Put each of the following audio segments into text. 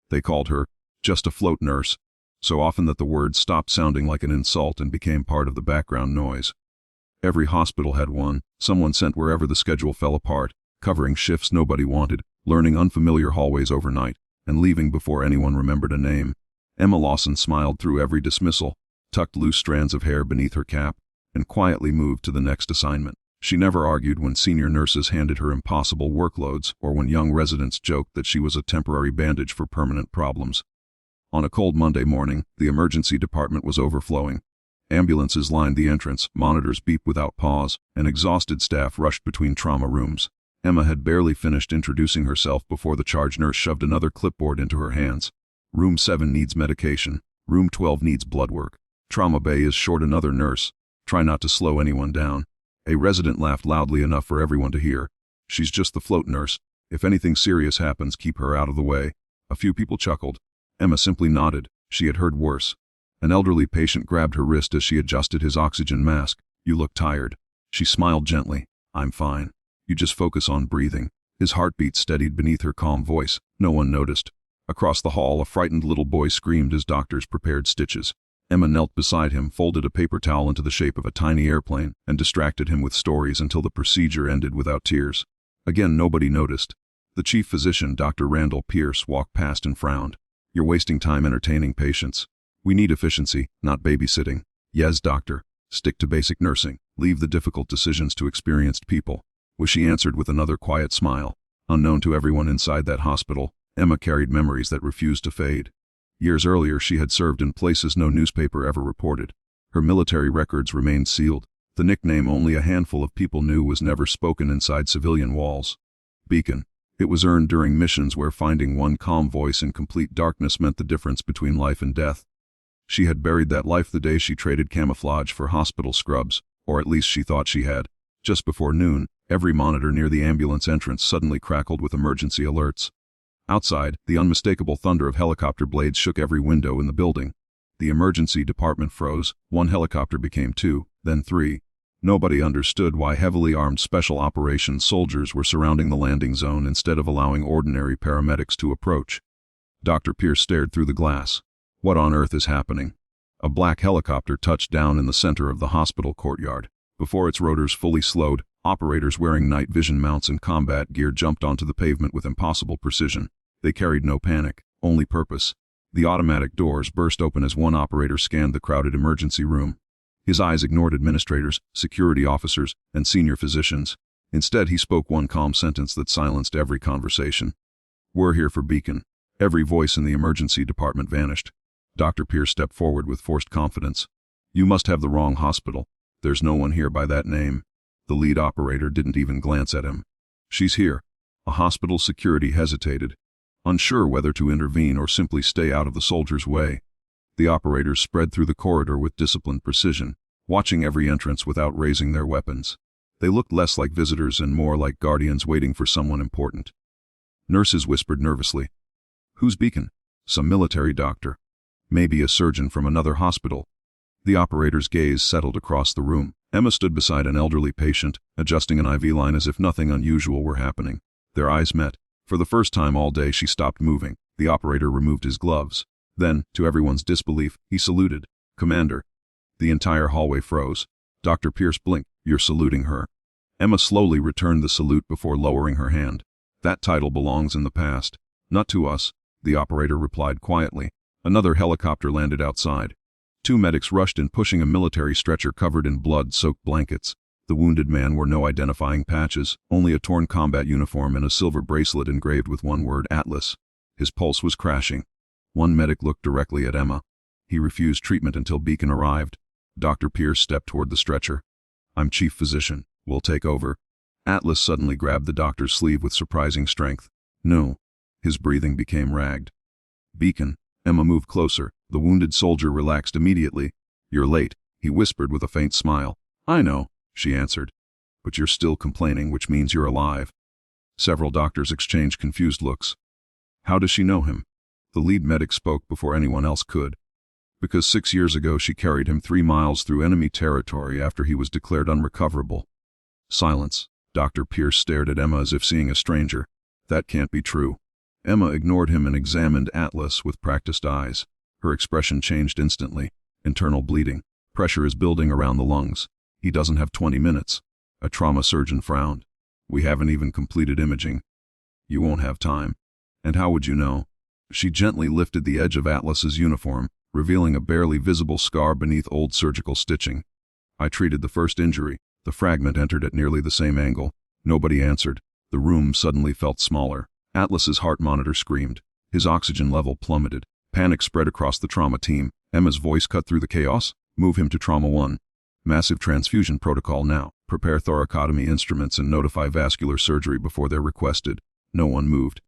They called her just a float nurse, so often that the word stopped sounding like an insult and became part of the background noise. Every hospital had one, someone sent wherever the schedule fell apart, covering shifts nobody wanted, learning unfamiliar hallways overnight, and leaving before anyone remembered a name. Emma Lawson smiled through every dismissal, tucked loose strands of hair beneath her cap, and quietly moved to the next assignment. She never argued when senior nurses handed her impossible workloads or when young residents joked that she was a temporary bandage for permanent problems. On a cold Monday morning, the emergency department was overflowing. Ambulances lined the entrance, monitors beeped without pause, and exhausted staff rushed between trauma rooms. Emma had barely finished introducing herself before the charge nurse shoved another clipboard into her hands. Room 7 needs medication. Room 12 needs blood work. Trauma bay is short another nurse. Try not to slow anyone down. A resident laughed loudly enough for everyone to hear. She's just the float nurse. If anything serious happens, keep her out of the way. A few people chuckled. Emma simply nodded. She had heard worse. An elderly patient grabbed her wrist as she adjusted his oxygen mask. You look tired. She smiled gently. I'm fine. You just focus on breathing. His heartbeat steadied beneath her calm voice. No one noticed. Across the hall, a frightened little boy screamed as doctors prepared stitches. Emma knelt beside him, folded a paper towel into the shape of a tiny airplane, and distracted him with stories until the procedure ended without tears. Again, nobody noticed. The chief physician, Dr. Randall Pierce, walked past and frowned. You're wasting time entertaining patients. We need efficiency, not babysitting. Yes, doctor. Stick to basic nursing. Leave the difficult decisions to experienced people. She answered with another quiet smile. Unknown to everyone inside that hospital, Emma carried memories that refused to fade. Years earlier, she had served in places no newspaper ever reported. Her military records remained sealed. The nickname only a handful of people knew was never spoken inside civilian walls. Beacon. It was earned during missions where finding one calm voice in complete darkness meant the difference between life and death. She had buried that life the day she traded camouflage for hospital scrubs, or at least she thought she had. Just before noon, every monitor near the ambulance entrance suddenly crackled with emergency alerts. Outside, the unmistakable thunder of helicopter blades shook every window in the building. The emergency department froze. One helicopter became 2, then 3. Nobody understood why heavily armed special operations soldiers were surrounding the landing zone instead of allowing ordinary paramedics to approach. Dr. Pierce stared through the glass. What on earth is happening? A black helicopter touched down in the center of the hospital courtyard. Before its rotors fully slowed, operators wearing night vision mounts and combat gear jumped onto the pavement with impossible precision. They carried no panic, only purpose. The automatic doors burst open as one operator scanned the crowded emergency room. His eyes ignored administrators, security officers, and senior physicians. Instead, he spoke one calm sentence that silenced every conversation. We're here for Beacon. Every voice in the emergency department vanished. Dr. Pierce stepped forward with forced confidence. You must have the wrong hospital. There's no one here by that name. The lead operator didn't even glance at him. She's here. A hospital security hesitated, unsure whether to intervene or simply stay out of the soldier's way. The operators spread through the corridor with disciplined precision, watching every entrance without raising their weapons. They looked less like visitors and more like guardians waiting for someone important. Nurses whispered nervously. Who's Beacon? Some military doctor. Maybe a surgeon from another hospital. The operator's gaze settled across the room. Emma stood beside an elderly patient, adjusting an IV line as if nothing unusual were happening. Their eyes met. For the first time all day, she stopped moving. The operator removed his gloves. Then, to everyone's disbelief, he saluted. Commander. The entire hallway froze. Dr. Pierce blinked. You're saluting her. Emma slowly returned the salute before lowering her hand. That title belongs in the past. Not to us, the operator replied quietly. Another helicopter landed outside. 2 medics rushed in, pushing a military stretcher covered in blood-soaked blankets. The wounded man wore no identifying patches, only a torn combat uniform and a silver bracelet engraved with one word, Atlas. His pulse was crashing. One medic looked directly at Emma. He refused treatment until Beacon arrived. Dr. Pierce stepped toward the stretcher. I'm chief physician. We'll take over. Atlas suddenly grabbed the doctor's sleeve with surprising strength. No. His breathing became ragged. Beacon. Emma moved closer. The wounded soldier relaxed immediately. You're late, he whispered with a faint smile. I know, she answered. But you're still complaining, which means you're alive. Several doctors exchanged confused looks. How does she know him? The lead medic spoke before anyone else could. Because 6 years ago she carried him 3 miles through enemy territory after he was declared unrecoverable. Silence. Dr. Pierce stared at Emma as if seeing a stranger. That can't be true. Emma ignored him and examined Atlas with practiced eyes. Her expression changed instantly. Internal bleeding. Pressure is building around the lungs. He doesn't have 20 minutes. A trauma surgeon frowned. We haven't even completed imaging. You won't have time. And how would you know? She gently lifted the edge of Atlas's uniform, revealing a barely visible scar beneath old surgical stitching. I treated the first injury. The fragment entered at nearly the same angle. Nobody answered. The room suddenly felt smaller. Atlas's heart monitor screamed. His oxygen level plummeted. Panic spread across the trauma team. Emma's voice cut through the chaos. Move him to Trauma 1. Massive transfusion protocol now. Prepare thoracotomy instruments and notify vascular surgery before they're requested. No one moved.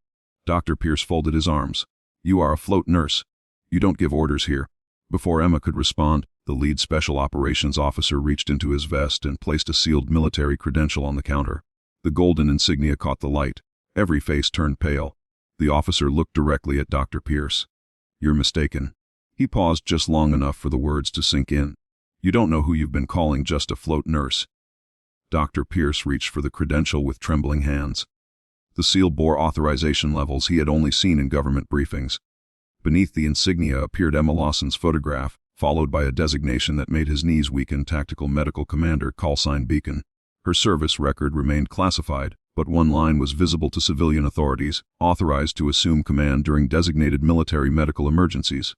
Dr. Pierce folded his arms. You are a float nurse. You don't give orders here. Before Emma could respond, the lead special operations officer reached into his vest and placed a sealed military credential on the counter. The golden insignia caught the light. Every face turned pale. The officer looked directly at Dr. Pierce. You're mistaken. He paused just long enough for the words to sink in. You don't know who you've been calling just a float nurse. Dr. Pierce reached for the credential with trembling hands. The seal bore authorization levels he had only seen in government briefings. Beneath the insignia appeared Emma Lawson's photograph, followed by a designation that made his knees weaken: Tactical Medical Commander, callsign Beacon. Her service record remained classified, but one line was visible to civilian authorities: authorized to assume command during designated military medical emergencies.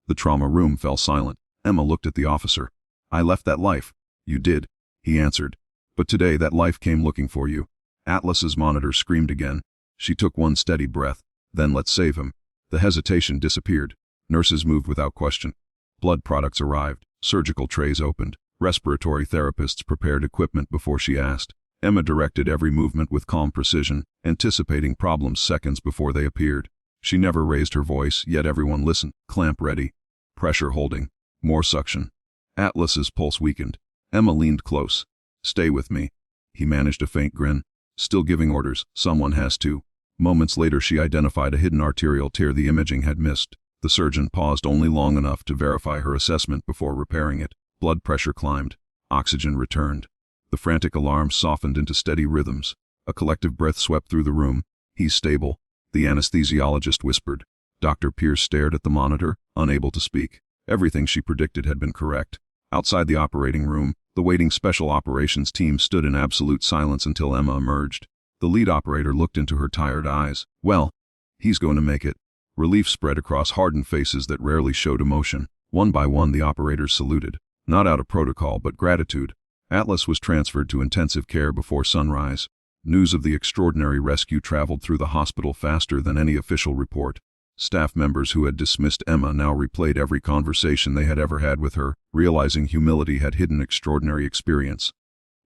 The trauma room fell silent. Emma looked at the officer. I left that life. You did, he answered. But today that life came looking for you. Atlas's monitor screamed again. She took one steady breath. Then let's save him. The hesitation disappeared. Nurses moved without question. Blood products arrived. Surgical trays opened. Respiratory therapists prepared equipment before she asked. Emma directed every movement with calm precision, anticipating problems seconds before they appeared. She never raised her voice, yet everyone listened. Clamp ready. Pressure holding. More suction. Atlas's pulse weakened. Emma leaned close. Stay with me. He managed a faint grin. Still giving orders. Someone has to. Moments later she identified a hidden arterial tear the imaging had missed. The surgeon paused only long enough to verify her assessment before repairing it. Blood pressure climbed. Oxygen returned. The frantic alarms softened into steady rhythms. A collective breath swept through the room. He's stable, the anesthesiologist whispered. Dr. Pierce stared at the monitor, unable to speak. Everything she predicted had been correct. Outside the operating room, the waiting special operations team stood in absolute silence until Emma emerged. The lead operator looked into her tired eyes. Well, he's going to make it. Relief spread across hardened faces that rarely showed emotion. One by one the operators saluted. Not out of protocol, but gratitude. Atlas was transferred to intensive care before sunrise. News of the extraordinary rescue traveled through the hospital faster than any official report. Staff members who had dismissed Emma now replayed every conversation they had ever had with her, realizing humility had hidden extraordinary experience.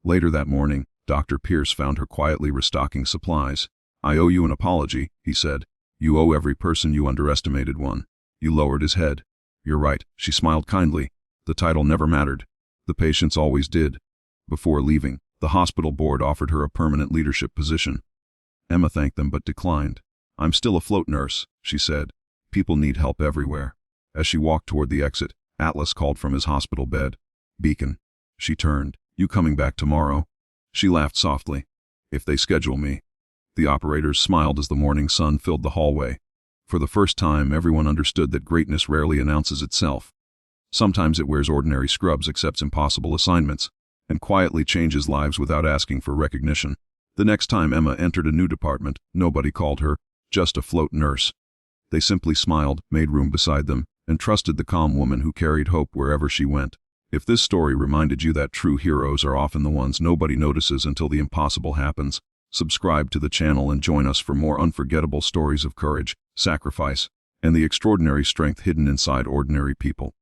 Later that morning, Dr. Pierce found her quietly restocking supplies. I owe you an apology, he said. You owe every person you underestimated one. You lowered his head. You're right, she smiled kindly. The title never mattered. The patients always did. Before leaving, the hospital board offered her a permanent leadership position. Emma thanked them but declined. I'm still a float nurse, she said. People need help everywhere. As she walked toward the exit, Atlas called from his hospital bed. Beacon. She turned. You coming back tomorrow? She laughed softly. If they schedule me. The operators smiled as the morning sun filled the hallway. For the first time, everyone understood that greatness rarely announces itself. Sometimes it wears ordinary scrubs, accepts impossible assignments, and quietly changes lives without asking for recognition. The next time Emma entered a new department, nobody called her just a float nurse. They simply smiled, made room beside them, and trusted the calm woman who carried hope wherever she went. If this story reminded you that true heroes are often the ones nobody notices until the impossible happens, subscribe to the channel and join us for more unforgettable stories of courage, sacrifice, and the extraordinary strength hidden inside ordinary people.